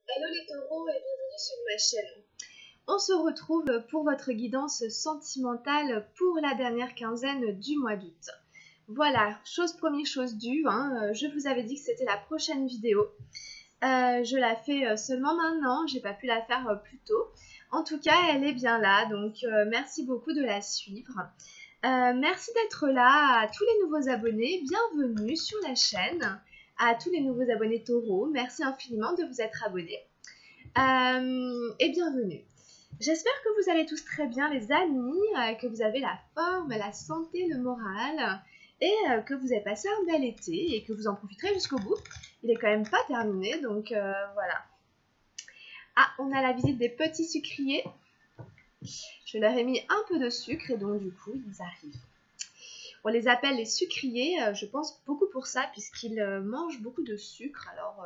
Hello les taureaux et bienvenue sur ma chaîne. On se retrouve pour votre guidance sentimentale pour la dernière quinzaine du mois d'août. Voilà, chose première, chose due, je vous avais dit que c'était la prochaine vidéo. Je la fais seulement maintenant, j'ai pas pu la faire plus tôt. En tout cas, elle est bien là, donc merci beaucoup de la suivre. Merci d'être là à tous les nouveaux abonnés, bienvenue sur la chaîne. À tous les nouveaux abonnés taureaux, merci infiniment de vous être abonnés. Et bienvenue. J'espère que vous allez tous très bien les amis, que vous avez la forme, la santé, le moral et que vous avez passé un bel été et que vous en profiterez jusqu'au bout. Il est quand même pas terminé, donc voilà. Ah, on a la visite des petits sucriers. Je leur ai mis un peu de sucre et donc du coup ils arrivent. On les appelle les sucriers, je pense beaucoup pour ça puisqu'ils mangent beaucoup de sucre. Alors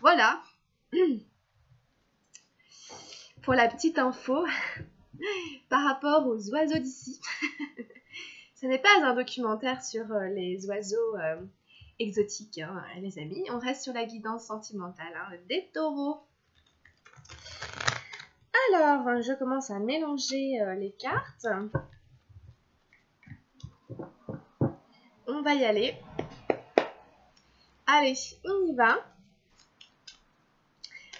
voilà. Pour la petite info, par rapport aux oiseaux d'ici, ce n'est pas un documentaire sur les oiseaux exotiques, hein, les amis. On reste sur la guidance sentimentale des taureaux. Alors, je commence à mélanger les cartes. On va y aller. Allez, on y va.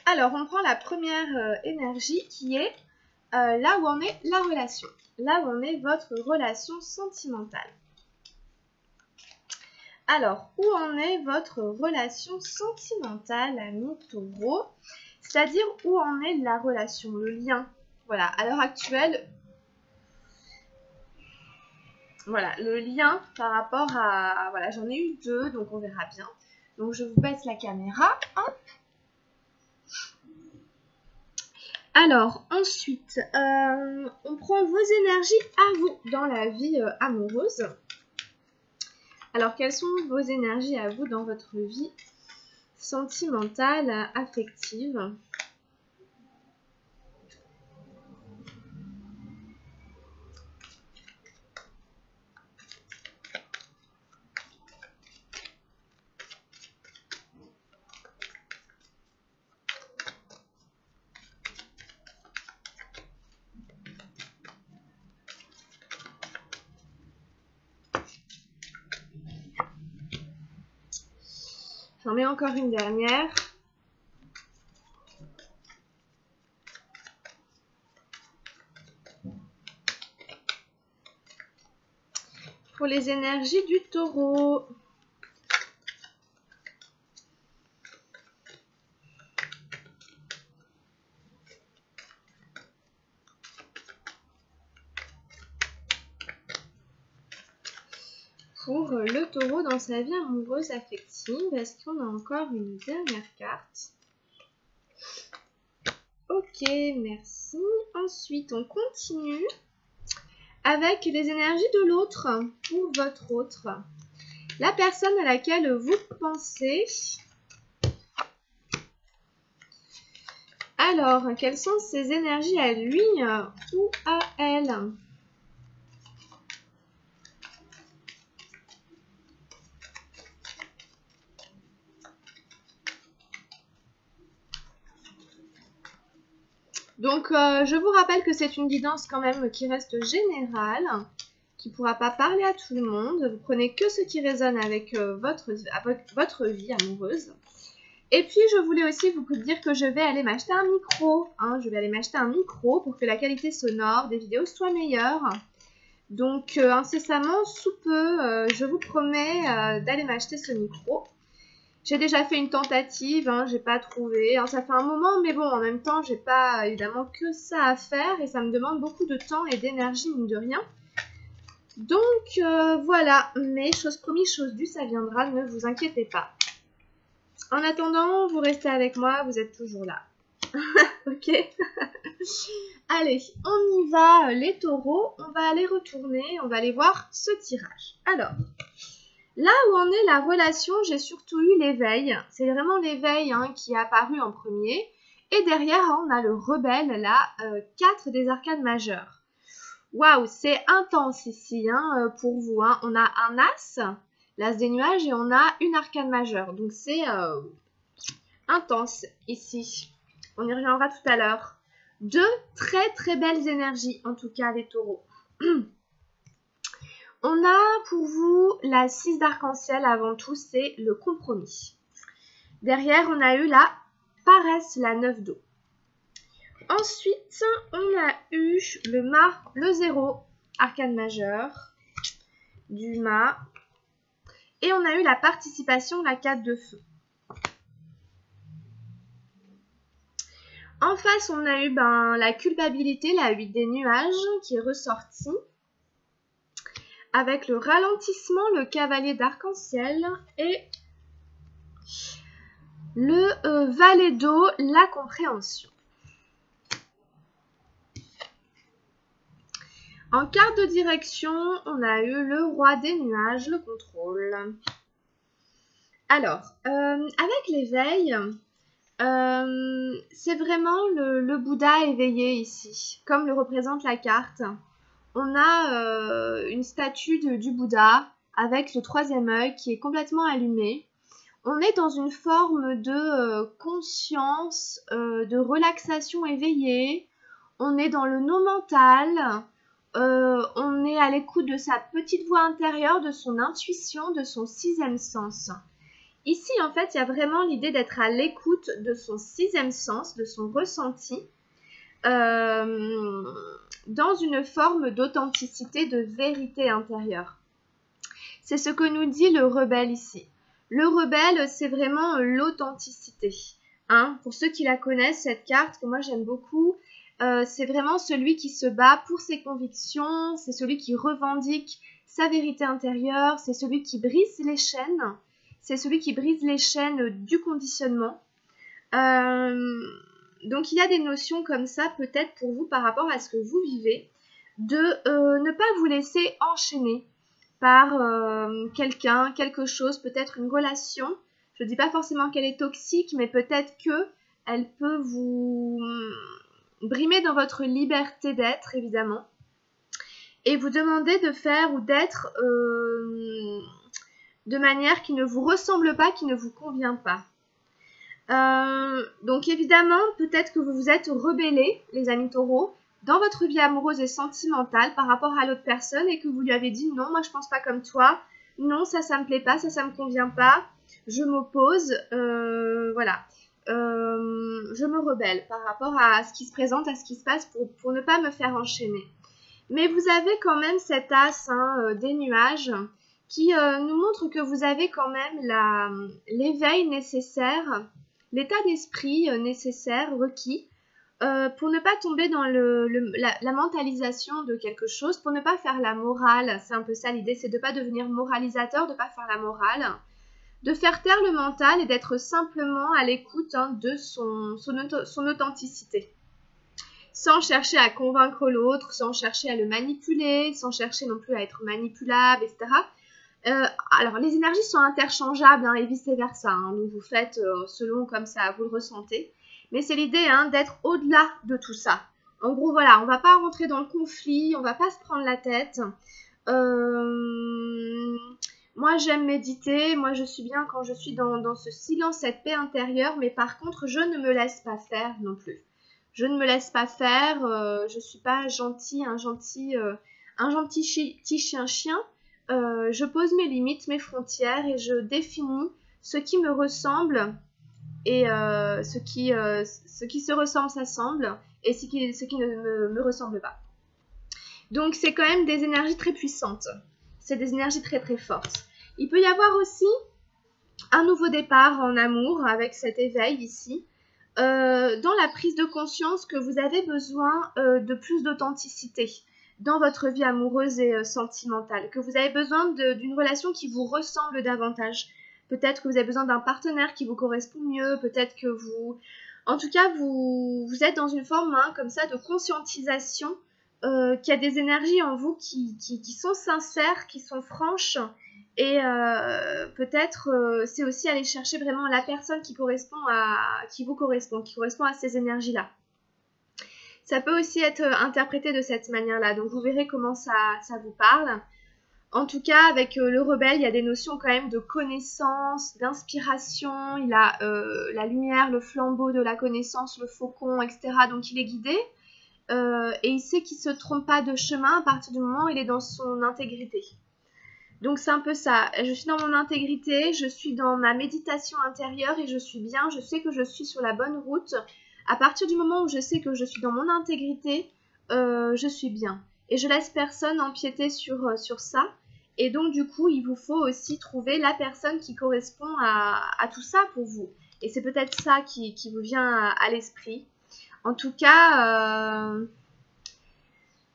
Alors, on prend la première énergie qui est là où en est la relation. Là où en est votre relation sentimentale. Alors, où en est votre relation sentimentale, amis taureaux? C'est-à-dire où en est la relation, le lien. Voilà, à l'heure actuelle, voilà, le lien par rapport à... Voilà, j'en ai eu 2, donc on verra bien. Donc, je vous baisse la caméra. Hop. Alors, ensuite, on prend vos énergies à vous dans la vie amoureuse. Alors, quelles sont vos énergies à vous dans votre vie sentimentale, affective? J'en mets encore une dernière. Pour les énergies du taureau. Pour le taureau dans sa vie amoureuse affective, est-ce qu'on a encore une dernière carte? Ok, merci. Ensuite, on continue avec les énergies de l'autre, pour votre autre. La personne à laquelle vous pensez. Alors, quelles sont ses énergies à lui ou à elle? Donc, je vous rappelle que c'est une guidance quand même qui reste générale, qui ne pourra pas parler à tout le monde. Vous prenez que ce qui résonne avec votre vie amoureuse. Et puis, je voulais aussi vous dire que je vais aller m'acheter un micro. Je vais aller m'acheter un micro pour que la qualité sonore des vidéos soit meilleure. Donc, incessamment, sous peu, je vous promets d'aller m'acheter ce micro. J'ai déjà fait une tentative, j'ai pas trouvé. Ça fait un moment, mais bon, en même temps, j'ai pas évidemment que ça à faire et ça me demande beaucoup de temps et d'énergie, mine de rien. Donc, voilà. Mais chose promise, chose due, ça viendra, ne vous inquiétez pas. En attendant, vous restez avec moi, vous êtes toujours là. Ok. Allez, on y va, les taureaux. On va aller retourner, on va aller voir ce tirage. Alors, là où en est la relation, j'ai surtout eu l'éveil. C'est vraiment l'éveil qui est apparu en premier. Et derrière, on a le rebelle, là, 4 des arcanes majeures. Waouh, c'est intense ici pour vous. On a un as, l'as des nuages, et on a une arcane majeure. Donc c'est intense ici. On y reviendra tout à l'heure. Deux très très belles énergies, en tout cas les taureaux. On a pour vous la 6 d'arc-en-ciel avant tout, c'est le compromis. Derrière, on a eu la paresse, la 9 d'eau. Ensuite, on a eu le 0, arcane majeur, du mât. Et on a eu la participation, la 4 de feu. En face, on a eu la culpabilité, la 8 des nuages qui est ressortie. Avec le ralentissement, le cavalier d'arc-en-ciel et le valet d'eau, la compréhension. En carte de direction, on a eu le roi des nuages, le contrôle. Alors, avec l'éveil, c'est vraiment le Bouddha éveillé ici, comme le représente la carte. On a une statue du Bouddha avec le troisième œil qui est complètement allumé. On est dans une forme de conscience, de relaxation éveillée. On est dans le non mental. On est à l'écoute de sa petite voix intérieure, de son intuition, de son sixième sens. Ici, en fait, il y a vraiment l'idée d'être à l'écoute de son sixième sens, de son ressenti, dans une forme d'authenticité, de vérité intérieure. C'est ce que nous dit le rebelle ici. Le rebelle, c'est vraiment l'authenticité. Hein, pour ceux qui la connaissent, cette carte que moi j'aime beaucoup, c'est vraiment celui qui se bat pour ses convictions, c'est celui qui revendique sa vérité intérieure, c'est celui qui brise les chaînes, c'est celui qui brise les chaînes du conditionnement. Donc il y a des notions comme ça peut-être pour vous par rapport à ce que vous vivez, de ne pas vous laisser enchaîner par quelqu'un, quelque chose, peut-être une relation. Je ne dis pas forcément qu'elle est toxique, mais peut-être qu'elle peut vous brimer dans votre liberté d'être, évidemment, et vous demander de faire ou d'être de manière qui ne vous ressemble pas, qui ne vous convient pas. Donc évidemment, peut-être que vous vous êtes rebellés, les amis taureaux, dans votre vie amoureuse et sentimentale par rapport à l'autre personne et que vous lui avez dit non, moi je pense pas comme toi, non, ça me plaît pas, ça me convient pas, je m'oppose, voilà. Je me rebelle par rapport à ce qui se présente, à ce qui se passe pour ne pas me faire enchaîner. Mais vous avez quand même cet as des nuages qui nous montre que vous avez quand même l'éveil nécessaire, l'état d'esprit nécessaire, requis, pour ne pas tomber dans la mentalisation de quelque chose, pour ne pas faire la morale. C'est un peu ça l'idée, c'est de ne pas devenir moralisateur, de ne pas faire la morale, de faire taire le mental et d'être simplement à l'écoute de son authenticité. Sans chercher à convaincre l'autre, sans chercher à le manipuler, sans chercher non plus à être manipulable, etc. Alors, les énergies sont interchangeables et vice-versa. Donc, vous faites selon comme ça, vous le ressentez. Mais c'est l'idée d'être au-delà de tout ça. En gros, voilà, on ne va pas rentrer dans le conflit, on ne va pas se prendre la tête. Moi, j'aime méditer. Moi, je suis bien quand je suis dans ce silence, cette paix intérieure. Mais par contre, je ne me laisse pas faire non plus. Je ne me laisse pas faire. Je ne suis pas gentil, un gentil petit chien. Je pose mes limites, mes frontières et je définis ce qui me ressemble et ce qui se ressemble s'assemble et ce qui ne me ressemble pas. Donc c'est quand même des énergies très puissantes, c'est des énergies très très fortes. Il peut y avoir aussi un nouveau départ en amour avec cet éveil ici, dans la prise de conscience que vous avez besoin de plus d'authenticité dans votre vie amoureuse et sentimentale, que vous avez besoin d'une relation qui vous ressemble davantage. Peut-être que vous avez besoin d'un partenaire qui vous correspond mieux, peut-être que vous... En tout cas, vous êtes dans une forme comme ça de conscientisation, qu'il y a des énergies en vous qui sont sincères, qui sont franches, et peut-être c'est aussi aller chercher vraiment la personne qui vous correspond, qui correspond à ces énergies-là. Ça peut aussi être interprété de cette manière-là, donc vous verrez comment ça vous parle. En tout cas, avec le rebelle, il y a des notions quand même de connaissance, d'inspiration. Il a la lumière, le flambeau de la connaissance, le faucon, etc. Donc il est guidé. Et il sait qu'il ne se trompe pas de chemin à partir du moment où il est dans son intégrité. Donc c'est un peu ça. Je suis dans mon intégrité, je suis dans ma méditation intérieure et je suis bien. Je sais que je suis sur la bonne route. À partir du moment où je sais que je suis dans mon intégrité, je suis bien. Et je laisse personne empiéter sur ça. Et donc du coup, il vous faut aussi trouver la personne qui correspond à tout ça pour vous. Et c'est peut-être ça qui vous vient à l'esprit. En tout cas,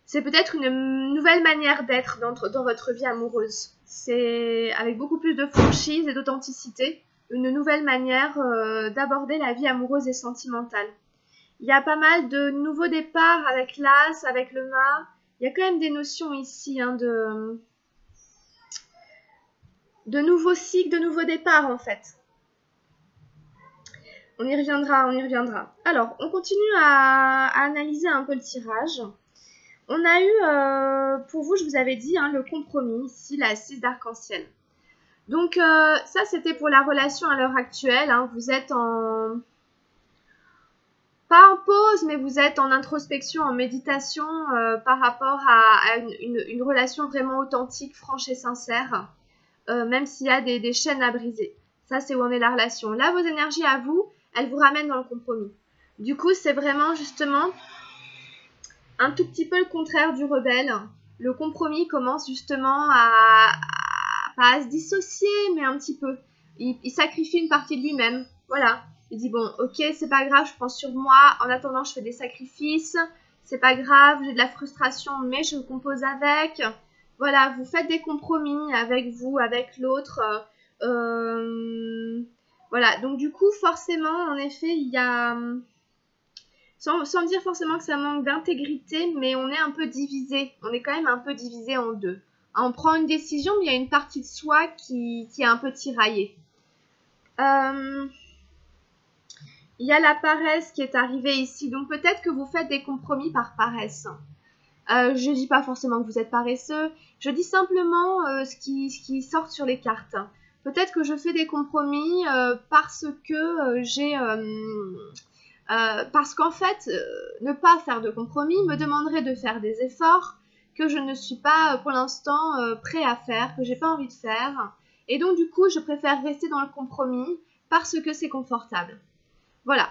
c'est peut-être une nouvelle manière d'être dans votre vie amoureuse. C'est avec beaucoup plus de franchise et d'authenticité, une nouvelle manière d'aborder la vie amoureuse et sentimentale. Il y a pas mal de nouveaux départs avec l'As, avec le mât. Il y a quand même des notions ici hein, de nouveaux cycles, de nouveaux départs en fait. On y reviendra, on y reviendra. Alors, on continue à analyser un peu le tirage. On a eu, pour vous, je vous avais dit, hein, le compromis, ici, la 6 d'arc-en-ciel. Donc, ça, c'était pour la relation à l'heure actuelle. Hein. Vous êtes pas en pause, mais vous êtes en introspection, en méditation par rapport à une relation vraiment authentique, franche et sincère, même s'il y a des chaînes à briser. Ça, c'est où en est la relation. Là, vos énergies à vous, elles vous ramènent dans le compromis. Du coup, c'est vraiment justement un tout petit peu le contraire du rebelle. Le compromis commence justement pas à se dissocier, mais un petit peu. Il sacrifie une partie de lui-même. Voilà. Il dit bon, ok, c'est pas grave, je prends sur moi. En attendant, je fais des sacrifices. C'est pas grave, j'ai de la frustration, mais je compose avec. Voilà, vous faites des compromis avec vous, avec l'autre. Voilà, donc du coup, forcément, en effet, il y a... Sans dire forcément que ça manque d'intégrité, mais on est un peu divisé. On est quand même un peu divisé en deux. On prend une décision, mais il y a une partie de soi qui est un peu tiraillée. Il y a la paresse qui est arrivée ici. Donc peut-être que vous faites des compromis par paresse. Je ne dis pas forcément que vous êtes paresseux. Je dis simplement ce qui sort sur les cartes. Peut-être que je fais des compromis parce que j'ai... parce qu'en fait, ne pas faire de compromis me demanderait de faire des efforts que je ne suis pas pour l'instant prêt à faire, que j'ai pas envie de faire. Et donc du coup, je préfère rester dans le compromis parce que c'est confortable. Voilà.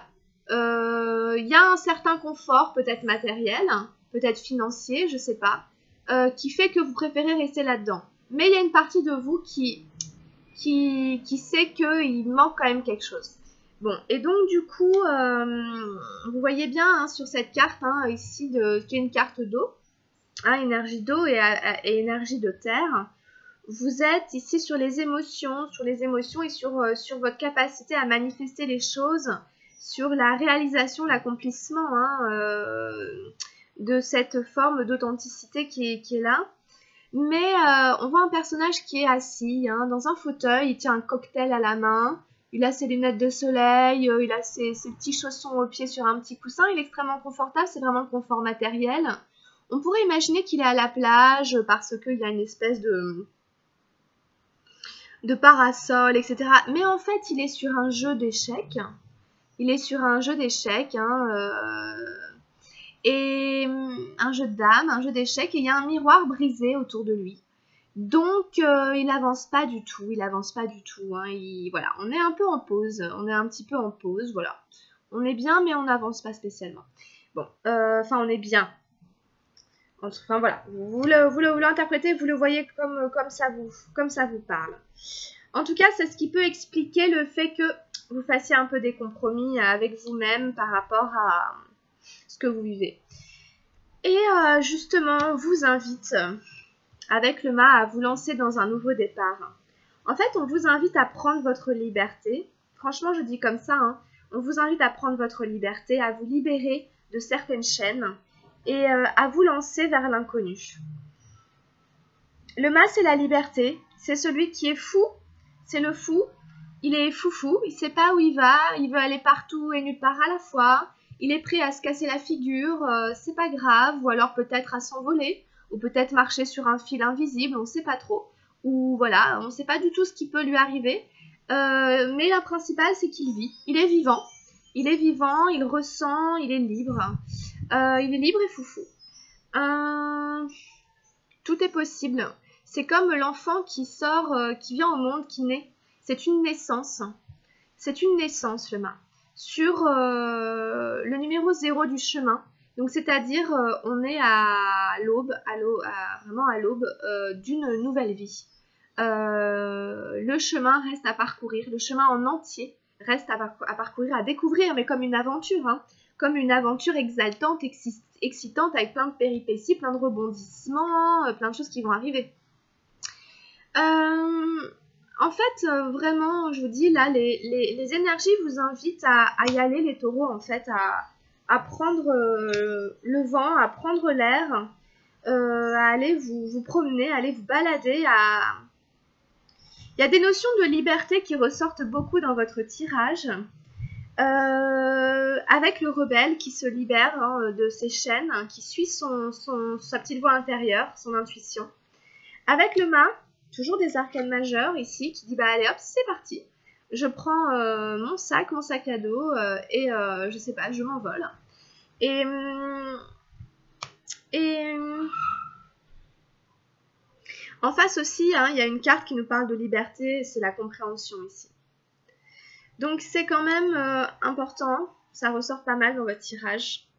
Y a un certain confort, peut-être matériel, peut-être financier, je sais pas, qui fait que vous préférez rester là-dedans. Mais il y a une partie de vous qui sait qu'il manque quand même quelque chose. Bon, et donc du coup, vous voyez bien hein, sur cette carte hein, ici, qui est une carte d'eau, hein, énergie d'eau et énergie de terre. Vous êtes ici sur les émotions et sur votre capacité à manifester les choses, sur la réalisation, l'accomplissement hein, de cette forme d'authenticité qui est là. Mais on voit un personnage qui est assis hein, dans un fauteuil, il tient un cocktail à la main. Il a ses lunettes de soleil, il a ses petits chaussons aux pieds sur un petit coussin. Il est extrêmement confortable, c'est vraiment le confort matériel. On pourrait imaginer qu'il est à la plage parce qu'il y a une espèce de parasol, etc. Mais en fait, il est sur un jeu d'échecs. Il est sur un jeu d'échecs, hein, et un jeu de dames, un jeu d'échecs, et il y a un miroir brisé autour de lui. Donc, il n'avance pas du tout, hein, voilà, on est un peu en pause, on est un petit peu en pause, voilà. On est bien, mais on n'avance pas spécialement. Bon, enfin, on est bien. Enfin, voilà, vous l'interprétez, vous le voyez comme ça vous parle. En tout cas, c'est ce qui peut expliquer le fait que vous fassiez un peu des compromis avec vous-même par rapport à ce que vous vivez. Et justement, vous invite... avec le mât à vous lancer dans un nouveau départ. En fait, on vous invite à prendre votre liberté. Franchement, je dis comme ça, hein. On vous invite à prendre votre liberté, à vous libérer de certaines chaînes et à vous lancer vers l'inconnu. Le mât, c'est la liberté. C'est celui qui est fou. C'est le fou. Il est foufou. Il ne sait pas où il va. Il veut aller partout et nulle part à la fois. Il est prêt à se casser la figure. C'est pas grave. Ou alors peut-être à s'envoler. ou peut-être marcher sur un fil invisible, on ne sait pas trop. Ou voilà, on ne sait pas du tout ce qui peut lui arriver. Mais le principal, c'est qu'il vit. Il est vivant. Il est vivant, il ressent, il est libre. Il est libre et foufou. Tout est possible. C'est comme l'enfant qui sort, qui vient au monde, qui naît. C'est une naissance. C'est une naissance, le mât. Sur le numéro 0 du chemin. Donc, c'est-à-dire, on est à l'aube, vraiment à l'aube d'une nouvelle vie. Le chemin reste à parcourir, le chemin en entier reste à parcourir, à découvrir, mais comme une aventure, hein, comme une aventure exaltante, excitante, avec plein de péripéties, plein de rebondissements, plein de choses qui vont arriver. En fait, vraiment, je vous dis, là, les énergies vous invitent à y aller, les taureaux, en fait, à prendre le vent, à prendre l'air, à aller vous promener, à aller vous balader, Il y a des notions de liberté qui ressortent beaucoup dans votre tirage, avec le rebelle qui se libère de ses chaînes, qui suit sa petite voix intérieure, son intuition. Avec le mât, toujours des arcanes majeurs ici, qui dit bah allez hop, c'est parti. Je prends mon sac à dos et je sais pas, je m'envole. Et en face aussi, hein, il y a une carte qui nous parle de liberté, c'est la compréhension ici. Donc c'est quand même important, ça ressort pas mal dans votre tirage.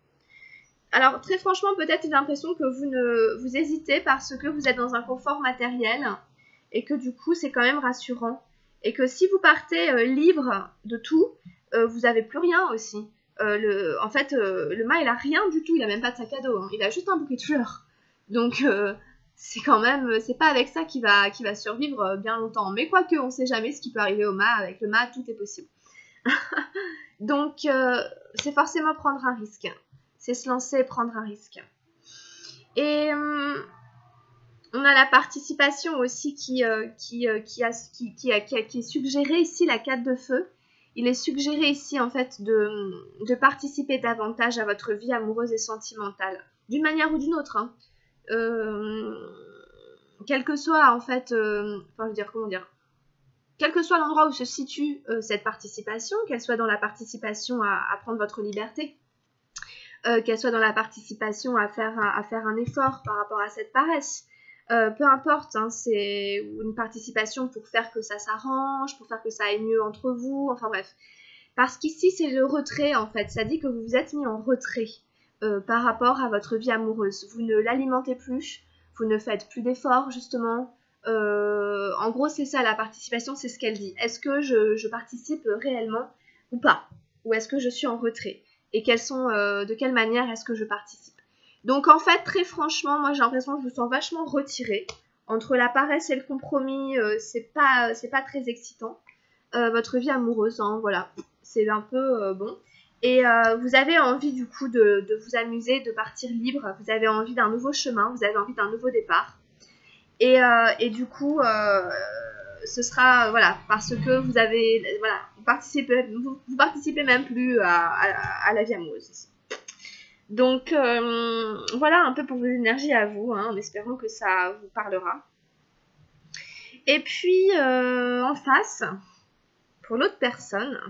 Alors très franchement, peut-être j'ai l'impression que vous hésitez parce que vous êtes dans un confort matériel et que du coup c'est quand même rassurant. Et que si vous partez libre de tout, vous n'avez plus rien aussi. En fait, le mât il a rien du tout, il a même pas de sac à dos, hein. Il a juste un bouquet de fleurs. Donc c'est quand même, c'est pas avec ça qu'il va survivre bien longtemps. Mais quoique, on sait jamais ce qui peut arriver au mât. Avec le mât, tout est possible. Donc, c'est forcément prendre un risque. C'est se lancer et prendre un risque. Et on a la participation aussi qui est suggérée ici, la 4 de feu. Il est suggéré ici, en fait, de participer davantage à votre vie amoureuse et sentimentale. D'une manière ou d'une autre, hein. Quel que soit en fait, quel que soit l'endroit où se situe cette participation, qu'elle soit dans la participation à prendre votre liberté, qu'elle soit dans la participation à faire un effort par rapport à cette paresse, peu importe, hein, c'est une participation pour faire que ça s'arrange, pour faire que ça aille mieux entre vous, enfin bref. Parce qu'ici c'est le retrait en fait, ça dit que vous vous êtes mis en retrait. Par rapport à votre vie amoureuse. Vous ne l'alimentez plus, vous ne faites plus d'efforts justement. En gros, c'est ça la participation, c'est ce qu'elle dit. Est-ce que je participe réellement ou pas? Ou est-ce que je suis en retrait? Et de quelle manière est-ce que je participe? Donc en fait, très franchement, moi j'ai l'impression que je vous sens vachement retirée. Entre la paresse et le compromis, c'est pas très excitant. Votre vie amoureuse, hein, voilà, c'est un peu bon. Et vous avez envie du coup de vous amuser, de partir libre, vous avez envie d'un nouveau chemin, vous avez envie d'un nouveau départ. Et du coup, ce sera, voilà, parce que vous avez, voilà, vous participez même plus à la vie amoureuse ici. Donc, voilà un peu pour vos énergies à vous, hein, en espérant que ça vous parlera. Et puis, en face, pour l'autre personne,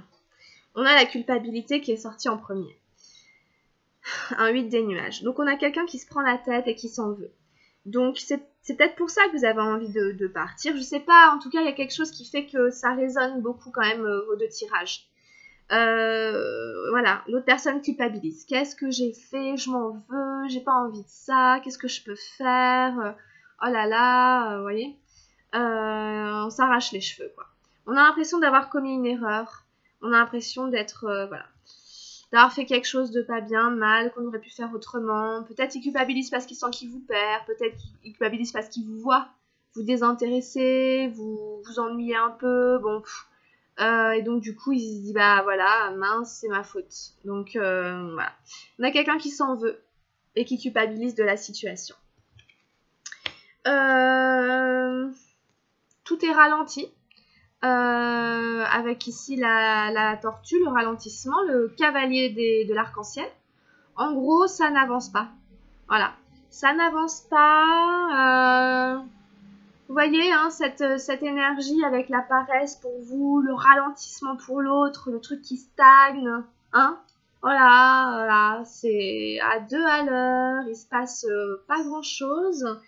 on a la culpabilité qui est sortie en premier. Un 8 des nuages. Donc on a quelqu'un qui se prend la tête et qui s'en veut. Donc c'est peut-être pour ça que vous avez envie de partir. Je sais pas, en tout cas il y a quelque chose qui fait que ça résonne beaucoup quand même vos deux tirages. Voilà, l'autre personne culpabilise. Qu'est-ce que j'ai fait? Je m'en veux, j'ai pas envie de ça. Qu'est-ce que je peux faire? Oh là là, vous voyez, on s'arrache les cheveux quoi. On a l'impression d'avoir commis une erreur. On a l'impression d'être, voilà, d'avoir fait quelque chose de pas bien, mal, qu'on aurait pu faire autrement. Peut-être qu'il culpabilise parce qu'il sent qu'il vous perd. Peut-être qu'il culpabilise parce qu'il vous voit vous désintéresser, vous ennuyez un peu. Bon, et donc du coup, il se dit bah voilà, mince, c'est ma faute. Donc voilà, on a quelqu'un qui s'en veut et qui culpabilise de la situation. Tout est ralenti. Avec ici la tortue, le ralentissement, le cavalier de l'arc-en-ciel. En gros, ça n'avance pas. Voilà. ça n'avance pas. Vous voyez, hein, cette énergie avec la paresse pour vous, le ralentissement pour l'autre, le truc qui stagne, hein. Voilà, c'est à 2 à l'heure, il se passe pas grand-chose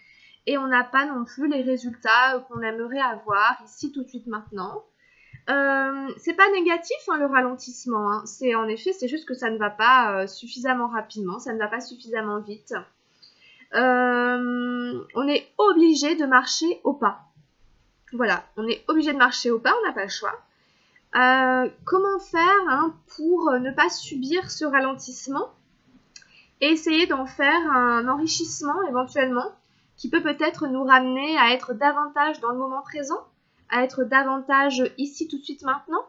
et on n'a pas non plus les résultats qu'on aimerait avoir ici tout de suite maintenant. C'est pas négatif hein, le ralentissement, hein. En effet, c'est juste que ça ne va pas suffisamment rapidement, ça ne va pas suffisamment vite. On est obligé de marcher au pas. Voilà, on est obligé de marcher au pas, on n'a pas le choix. Comment faire hein, pour ne pas subir ce ralentissement et essayer d'en faire un enrichissement éventuellement qui peut peut-être nous ramener à être davantage dans le moment présent, à être davantage ici tout de suite maintenant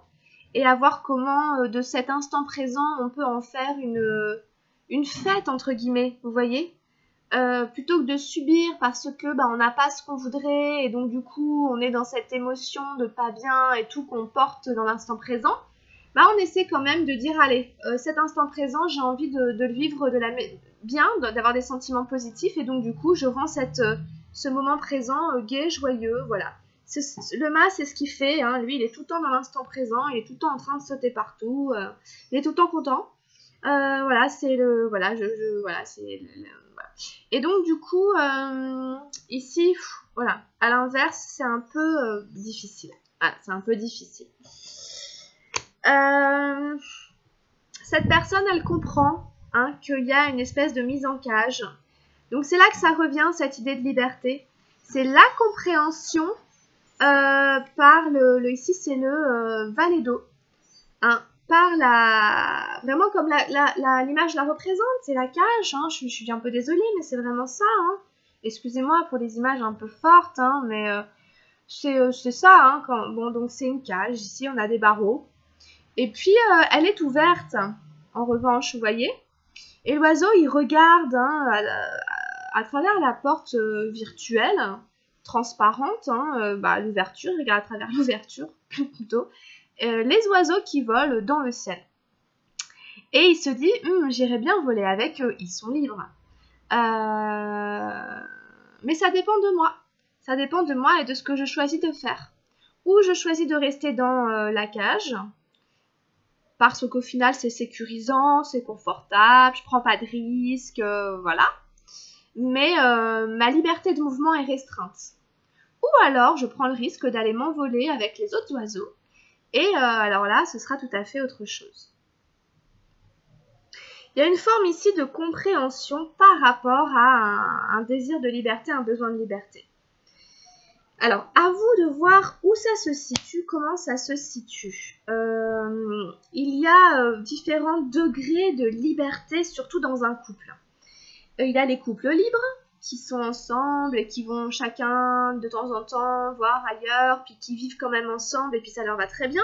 et à voir comment de cet instant présent on peut en faire une fête entre guillemets, vous voyez. Plutôt que de subir parce que on n'a pas ce qu'on voudrait et donc du coup on est dans cette émotion de pas bien et tout qu'on porte dans l'instant présent, on essaie quand même de dire allez, cet instant présent j'ai envie de le vivre bien, d'avoir des sentiments positifs et donc du coup je rends ce moment présent gai, joyeux, voilà. Le mât c'est ce qu'il fait, hein. Lui il est tout le temps dans l'instant présent, il est tout le temps en train de sauter partout, il est tout le temps content. Voilà, c'est le. Voilà, voilà, c'est. Voilà. Et donc, du coup, ici, voilà, à l'inverse, c'est un peu difficile. Voilà, c'est un peu difficile. Cette personne, elle comprend hein, qu'il y a une espèce de mise en cage. Donc, c'est là que ça revient, cette idée de liberté. C'est la compréhension par ici, c'est le valet d'eau. Hein. Vraiment comme l'image la représente, c'est la cage, hein. Je suis un peu désolée, mais c'est vraiment ça, hein. Excusez-moi pour les images un peu fortes, hein, mais c'est ça, hein, bon, donc c'est une cage, ici on a des barreaux, et puis elle est ouverte, en revanche, vous voyez, et l'oiseau il regarde hein, à travers la porte virtuelle, transparente, hein, l'ouverture, il regarde à travers l'ouverture, plutôt, les oiseaux qui volent dans le ciel. Et il se dit, j'irais bien voler avec eux, ils sont libres. Mais ça dépend de moi. Ça dépend de moi et de ce que je choisis de faire. Ou je choisis de rester dans la cage, parce qu'au final c'est sécurisant, c'est confortable, je prends pas de risques, voilà. Mais ma liberté de mouvement est restreinte. Ou alors je prends le risque d'aller m'envoler avec les autres oiseaux. Et alors là, ce sera tout à fait autre chose. Il y a une forme ici de compréhension par rapport à un désir de liberté, un besoin de liberté. Alors, à vous de voir où ça se situe, comment ça se situe. Il y a différents degrés de liberté, surtout dans un couple. Il y a les couples libres, qui sont ensemble et qui vont chacun de temps en temps voir ailleurs, puis qui vivent quand même ensemble et puis ça leur va très bien.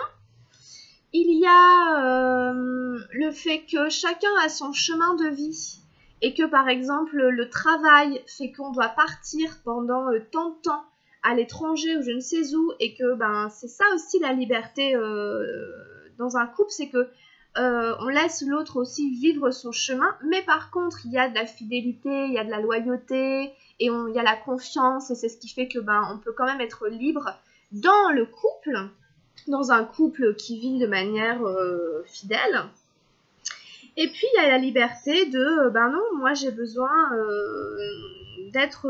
Il y a le fait que chacun a son chemin de vie et que par exemple le travail fait qu'on doit partir pendant tant de temps à l'étranger ou je ne sais où et que c'est ça aussi la liberté dans un couple, c'est que on laisse l'autre aussi vivre son chemin, mais par contre il y a de la fidélité, il y a de la loyauté et il y a la confiance et c'est ce qui fait que on peut quand même être libre dans le couple, dans un couple qui vit de manière fidèle. Et puis il y a la liberté de non, moi j'ai besoin d'être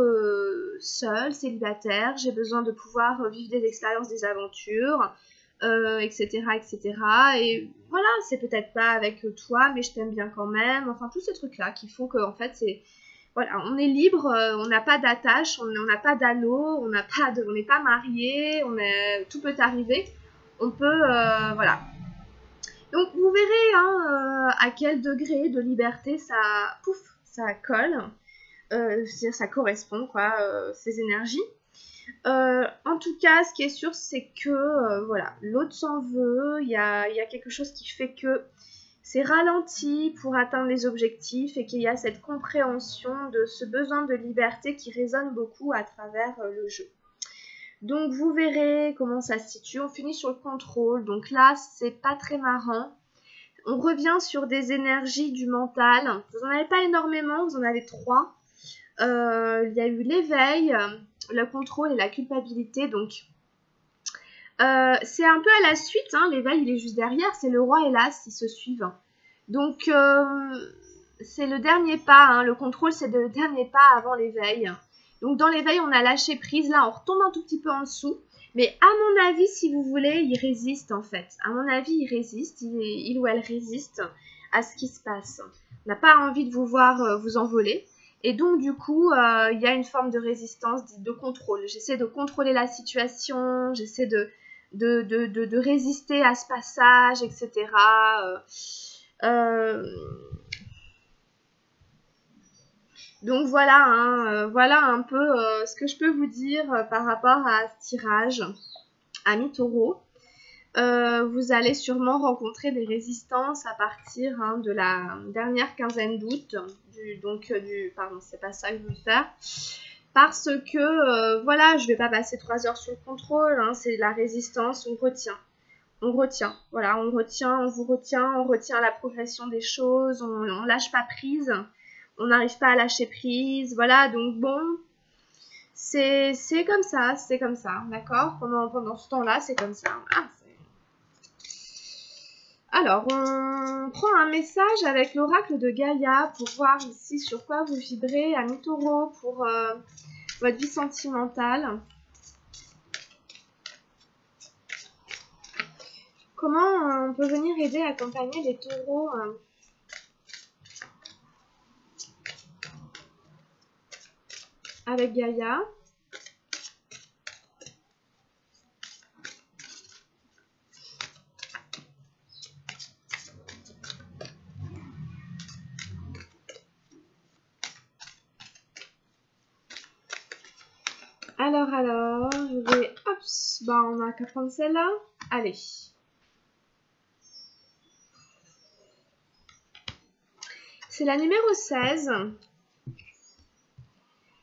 seule, célibataire, j'ai besoin de pouvoir vivre des expériences, des aventures, etc., etc. Et voilà, c'est peut-être pas avec toi, mais je t'aime bien quand même. Enfin, tous ces trucs-là qui font qu'en fait, voilà, on est libre, on n'a pas d'attache, on n'a pas d'anneau, on n'est pas marié, tout peut arriver. On peut, voilà. Donc, vous verrez hein, à quel degré de liberté ça colle, c'est-à-dire ça correspond, quoi, ces énergies. En tout cas, ce qui est sûr, c'est que voilà, l'autre s'en veut, il y a quelque chose qui fait que c'est ralenti pour atteindre les objectifs et qu'il y a cette compréhension de ce besoin de liberté qui résonne beaucoup à travers le jeu. Donc vous verrez comment ça se situe. On finit sur le contrôle, donc là c'est pas très marrant. On revient sur des énergies du mental. Vous n'en avez pas énormément, vous en avez 3. Il y a eu l'éveil, le contrôle et la culpabilité. Donc, c'est un peu à la suite, hein, l'éveil il est juste derrière, c'est le roi et l'as qui se suivent. Donc, c'est le dernier pas, hein, le contrôle c'est le dernier pas avant l'éveil. Donc dans l'éveil on a lâché prise, là on retombe un tout petit peu en dessous. Mais à mon avis, si vous voulez, il résiste en fait. À mon avis, il résiste, il ou elle résiste à ce qui se passe. On n'a pas envie de vous voir vous envoler. Et donc du coup, il y a une forme de résistance, de contrôle. J'essaie de contrôler la situation, j'essaie de résister à ce passage, etc. Donc voilà, hein, voilà un peu ce que je peux vous dire par rapport à ce tirage, amis taureaux. Vous allez sûrement rencontrer des résistances à partir de la dernière quinzaine d'août. Pardon, c'est pas ça que je veux faire. Parce que, voilà, je vais pas passer 3 heures sur le contrôle, hein, c'est la résistance, on retient. On retient, voilà, on vous retient, on retient la progression des choses, on lâche pas prise, on n'arrive pas à lâcher prise, voilà, donc bon, c'est comme ça, d'accord, pendant ce temps-là, c'est comme ça. Alors, on prend un message avec l'oracle de Gaïa pour voir ici sur quoi vous vibrez, amis taureaux, pour votre vie sentimentale. Comment on peut venir aider, accompagner les taureaux avec Gaïa? Alors, je vais... Hop, on n'a qu'à prendre celle-là. Allez. C'est la numéro 16.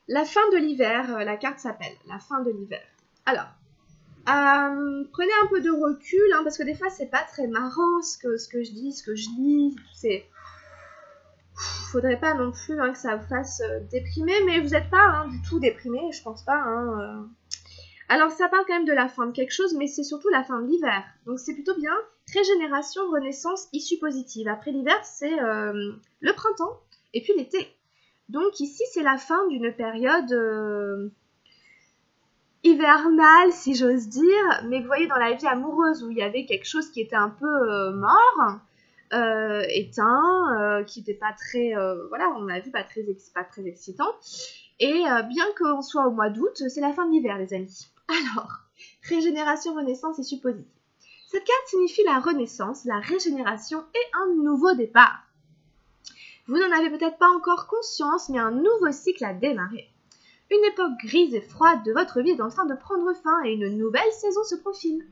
La fin de l'hiver, la carte s'appelle la fin de l'hiver. Alors, prenez un peu de recul, hein, parce que des fois, c'est pas très marrant ce que je dis, ce que je lis. Faudrait pas non plus que ça vous fasse déprimer, mais vous n'êtes pas du tout déprimé, je pense pas. Alors, ça parle quand même de la fin de quelque chose, mais c'est surtout la fin de l'hiver. Donc, c'est plutôt bien. Régénération, renaissance, issue positive. Après l'hiver, c'est le printemps et puis l'été. Donc, ici, c'est la fin d'une période hivernale, si j'ose dire. Mais vous voyez, dans la vie amoureuse, où il y avait quelque chose qui était un peu mort, éteint, qui n'était pas très... voilà, on a vu, pas très excitant. Et bien qu'on soit au mois d'août, c'est la fin de l'hiver, les amis. Alors, régénération, renaissance et suppositive. Cette carte signifie la renaissance, la régénération et un nouveau départ. Vous n'en avez peut-être pas encore conscience, mais un nouveau cycle a démarré. Une époque grise et froide de votre vie est en train de prendre fin et une nouvelle saison se profile.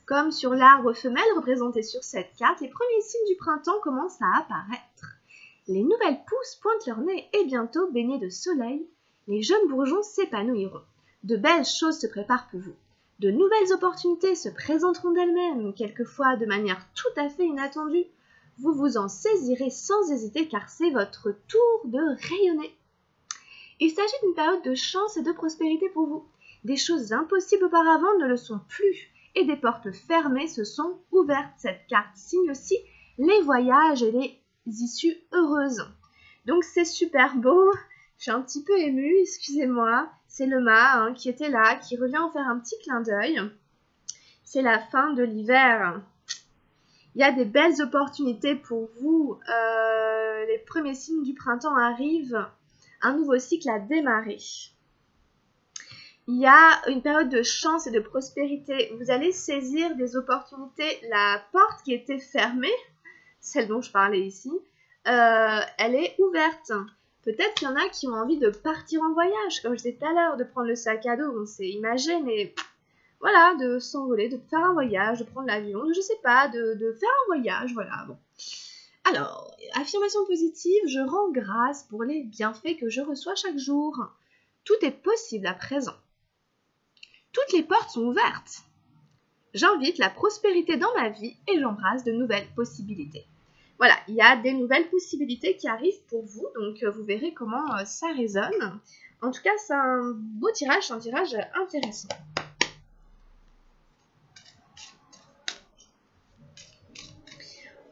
Comme sur l'arbre femelle représenté sur cette carte, les premiers signes du printemps commencent à apparaître. Les nouvelles pousses pointent leur nez et bientôt, baignés de soleil, les jeunes bourgeons s'épanouiront. De belles choses se préparent pour vous. De nouvelles opportunités se présenteront d'elles-mêmes, quelquefois de manière tout à fait inattendue. Vous vous en saisirez sans hésiter car c'est votre tour de rayonner. Il s'agit d'une période de chance et de prospérité pour vous. Des choses impossibles auparavant ne le sont plus et des portes fermées se sont ouvertes. Cette carte signe aussi les voyages et les issues heureuses. Donc c'est super beau. Je suis un petit peu émue, excusez-moi. C'est le mât qui était là, qui revient en faire un petit clin d'œil. C'est la fin de l'hiver. Il y a des belles opportunités pour vous. Les premiers signes du printemps arrivent. Un nouveau cycle a démarré. Il y a une période de chance et de prospérité. Vous allez saisir des opportunités. La porte qui était fermée, celle dont je parlais ici, elle est ouverte. Peut-être qu'il y en a qui ont envie de partir en voyage, comme je disais tout à l'heure, de prendre le sac à dos, on s'est imagé, mais voilà, de s'envoler, de faire un voyage, de prendre l'avion, je sais pas, de faire un voyage, voilà, bon. Alors, affirmation positive, je rends grâce pour les bienfaits que je reçois chaque jour. Tout est possible à présent. Toutes les portes sont ouvertes. J'invite la prospérité dans ma vie et j'embrasse de nouvelles possibilités. Voilà, il y a des nouvelles possibilités qui arrivent pour vous, donc vous verrez comment ça résonne. En tout cas, c'est un beau tirage, un tirage intéressant.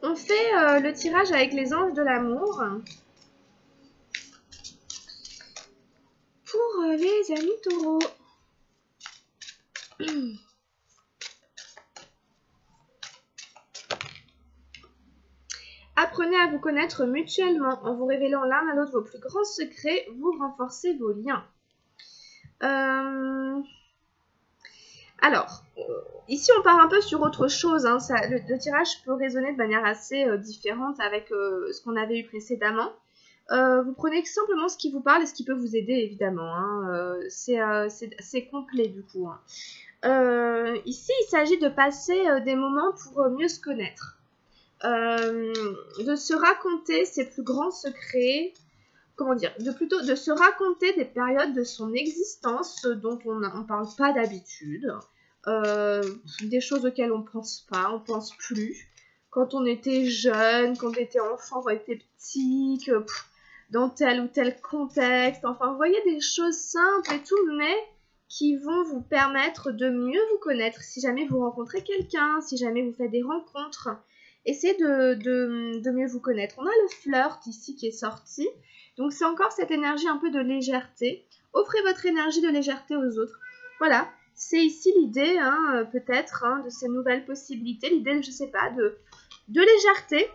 On fait le tirage avec les anges de l'amour. Pour les amis taureaux. Apprenez à vous connaître mutuellement. En vous révélant l'un à l'autre vos plus grands secrets, vous renforcez vos liens. Alors, ici on part un peu sur autre chose. Hein. Le tirage peut résonner de manière assez différente avec ce qu'on avait eu précédemment. Vous prenez simplement ce qui vous parle et ce qui peut vous aider, évidemment. Hein. C'est complet du coup. Hein. Ici, il s'agit de passer des moments pour mieux se connaître. De se raconter ses plus grands secrets, comment dire, plutôt de se raconter des périodes de son existence dont on ne parle pas d'habitude, des choses auxquelles on pense pas, on pense plus, quand on était jeune, quand on était enfant, quand on était petit, dans tel ou tel contexte, enfin vous voyez des choses simples et tout, mais qui vont vous permettre de mieux vous connaître si jamais vous rencontrez quelqu'un, si jamais vous faites des rencontres. Essayez de mieux vous connaître. On a le flirt ici qui est sorti. Donc c'est encore cette énergie un peu de légèreté. Offrez votre énergie de légèreté aux autres. Voilà, c'est ici l'idée, hein, peut-être, hein, de ces nouvelles possibilités. L'idée, je sais pas, de légèreté.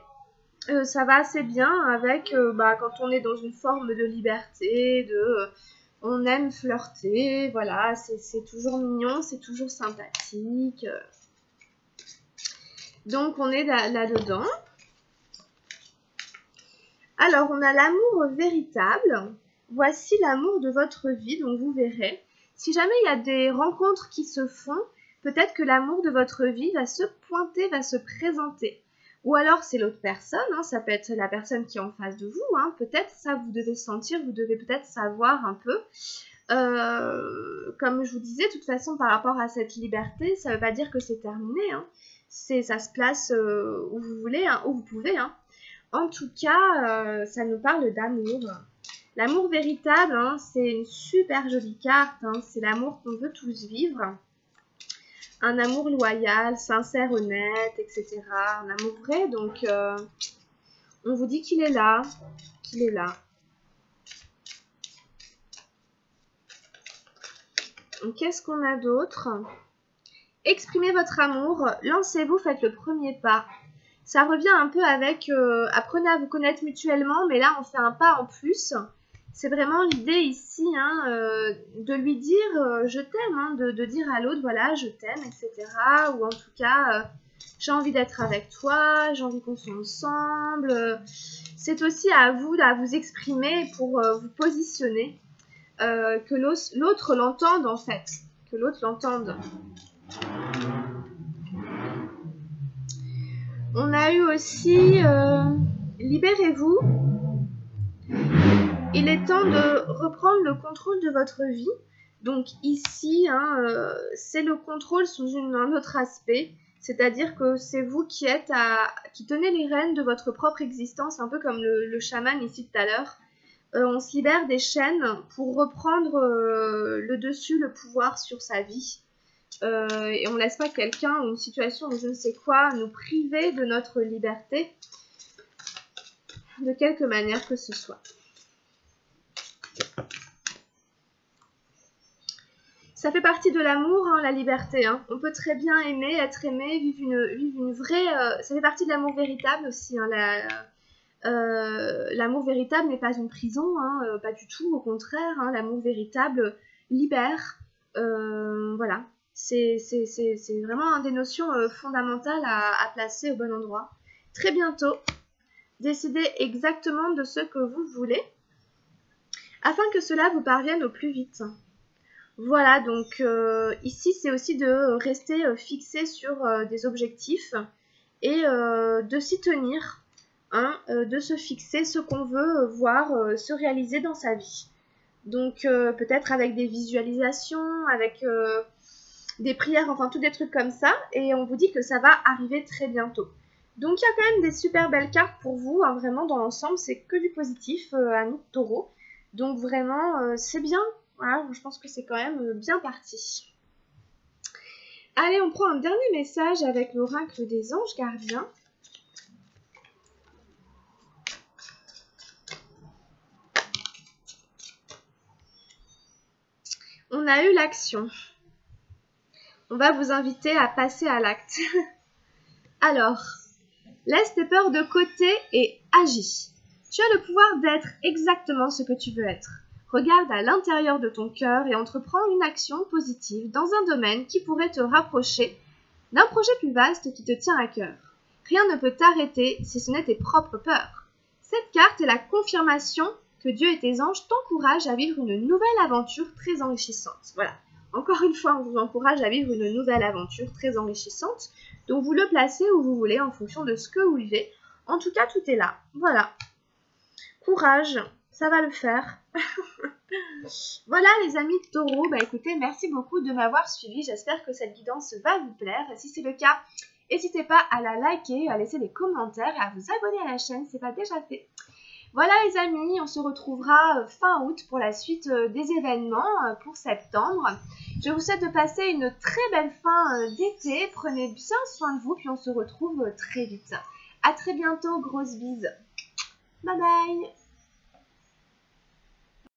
Ça va assez bien avec quand on est dans une forme de liberté, on aime flirter, voilà, c'est toujours mignon, c'est toujours sympathique. Donc, on est là-dedans. Alors, on a l'amour véritable. Voici l'amour de votre vie, donc vous verrez. Si jamais il y a des rencontres qui se font, peut-être que l'amour de votre vie va se pointer, va se présenter. Ou alors, c'est l'autre personne, hein, ça peut être la personne qui est en face de vous. Hein, peut-être ça, vous devez sentir, vous devez peut-être savoir un peu. Comme je vous disais, de toute façon, par rapport à cette liberté, ça ne veut pas dire que c'est terminé. Hein. Ça se place où vous voulez, hein, où vous pouvez. Hein. En tout cas, ça nous parle d'amour. L'amour véritable, hein, c'est une super jolie carte. Hein, c'est l'amour qu'on veut tous vivre. Un amour loyal, sincère, honnête, etc. Un amour vrai, donc on vous dit qu'il est là, qu'il est là. Qu'est-ce qu'on a d'autre ? Exprimez votre amour, lancez-vous, faites le premier pas. Ça revient un peu avec apprenez à vous connaître mutuellement, mais là on fait un pas en plus. C'est vraiment l'idée ici, hein, de lui dire je t'aime, hein, de dire à l'autre voilà je t'aime, etc. Ou en tout cas j'ai envie d'être avec toi, j'ai envie qu'on soit ensemble. C'est aussi à vous exprimer pour vous positionner, que l'autre l'entende en fait, que l'autre l'entende. On a eu aussi libérez-vous. Il est temps de reprendre le contrôle de votre vie. Donc ici, hein, c'est le contrôle sous un autre aspect. C'est-à-dire que c'est vous qui tenez les rênes de votre propre existence, un peu comme le chaman ici tout à l'heure. On se libère des chaînes pour reprendre le dessus, le pouvoir sur sa vie. Et on ne laisse pas quelqu'un ou une situation ou je ne sais quoi nous priver de notre liberté de quelque manière que ce soit. Ça fait partie de l'amour, hein, la liberté. Hein. On peut très bien aimer, être aimé, vivre une vraie... ça fait partie de l'amour véritable aussi. Hein, l'amour véritable n'est pas une prison, hein, pas du tout, au contraire. Hein, l'amour véritable libère. Voilà. C'est vraiment des notions fondamentales à placer au bon endroit. Très bientôt, décidez exactement de ce que vous voulez afin que cela vous parvienne au plus vite. Voilà, donc ici, c'est aussi de rester fixé sur des objectifs et de s'y tenir, hein, de se fixer ce qu'on veut voir se réaliser dans sa vie. Donc peut-être avec des visualisations, avec des prières, enfin tous des trucs comme ça, et on vous dit que ça va arriver très bientôt. Donc il y a quand même des super belles cartes pour vous, hein, vraiment dans l'ensemble c'est que du positif à nous taureaux. Donc vraiment c'est bien, voilà, je pense que c'est quand même bien parti. Allez, on prend un dernier message avec l'oracle des anges gardiens. On a eu l'action. On va vous inviter à passer à l'acte. Alors, laisse tes peurs de côté et agis. Tu as le pouvoir d'être exactement ce que tu veux être. Regarde à l'intérieur de ton cœur et entreprends une action positive dans un domaine qui pourrait te rapprocher d'un projet plus vaste qui te tient à cœur. Rien ne peut t'arrêter si ce n'est tes propres peurs. Cette carte est la confirmation que Dieu et tes anges t'encouragent à vivre une nouvelle aventure très enrichissante. Voilà. Encore une fois, on vous encourage à vivre une nouvelle aventure très enrichissante. Donc vous le placez où vous voulez en fonction de ce que vous vivez. En tout cas, tout est là. Voilà. Courage, ça va le faire. Voilà les amis taureaux, bah écoutez, merci beaucoup de m'avoir suivi. J'espère que cette guidance va vous plaire. Et si c'est le cas, n'hésitez pas à la liker, à laisser des commentaires et à vous abonner à la chaîne si ce n'est pas déjà fait. Voilà les amis, on se retrouvera fin août pour la suite des événements pour septembre. Je vous souhaite de passer une très belle fin d'été. Prenez bien soin de vous, puis on se retrouve très vite. À très bientôt, grosses bises. Bye bye.